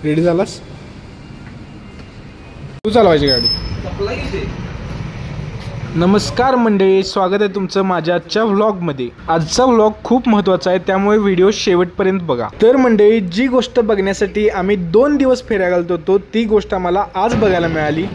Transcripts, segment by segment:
Ready झालास? तू चालवायची गाडी. नमस्कार मंडळी, स्वागत आहे तुमचं माझ्या आजच्या व्लॉगमध्ये. आजचा व्लॉग खूप महत्त्वाचा आहे, त्यामुळे व्हिडिओ शेवटपर्यंत बघा. तर मंडळी, जी गोष्ट बघण्यासाठी आम्ही 2 दिवस फेऱ्या घालत होतो ती गोष्ट आम्हाला आज बघायला मिळाली.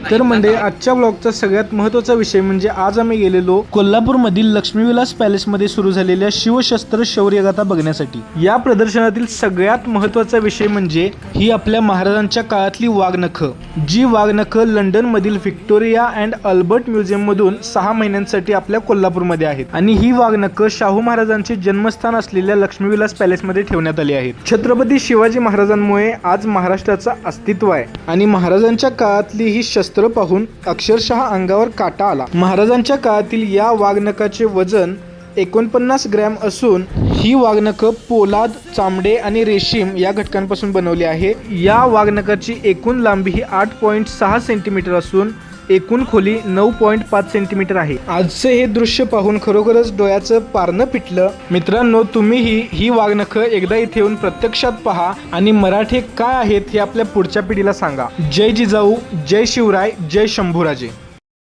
तर म्हणजे आजच्या ब्लॉगचा सगळ्यात महत्त्वाचा विषय म्हणजे आज आम्ही गेलेलो कोल्हापूरमधील लक्ष्मीविलास पॅलेसमध्ये सुरू झालेल्या शिवशस्त्र शौर्यगाथा बघण्यासाठी. या प्रदर्शनातील सगळ्यात महत्त्वाचा विषय म्हणजे ही आपल्या महाराजांच्या काळातली वाघनखं, जी वाघनखं लंडनमधील व्हिक्टोरिया अँड अल्बर्ट म्युझियम मधून 6 महिन्यांसाठी आपल्या कोल्हापूरमध्ये आहेत. आणि ही वाघनखं शाहू महाराजांचे जन्मस्थान असलेल्या लक्ष्मीविलास पॅलेसमध्ये ठेवण्यात आली आहेत. छत्रपती शिवाजी महाराजांमुळे आज महाराष्ट्राचं अस्तित्व आहे आणि महाराजांच्या काळातली ही शस्त्र पाहून अक्षरशः अंगावर काटा आला. महाराजांच्या काळातील या वाघनखाचे वजन 49 ग्रॅम असून ही वाघनखं पोलाद, चामडे आणि रेशीम या घटकांपासून बनवली आहे. या वाघनखाची एकूण लांबी ही 8.6 सेंटीमीटर असून एकूण खोली 9.5 सेंटीमीटर आहे. आजचे हे दृश्य पाहून खरोखरच डोळ्याचं पारणं पिटलं. मित्रांनो, तुम्हीही ही वाघनखं एकदा इथे येऊन प्रत्यक्षात पहा आणि मराठे काय आहेत हे आपल्या पुढच्या पिढीला सांगा. जय जिजाऊ, जय शिवराय, जय शंभूराजे.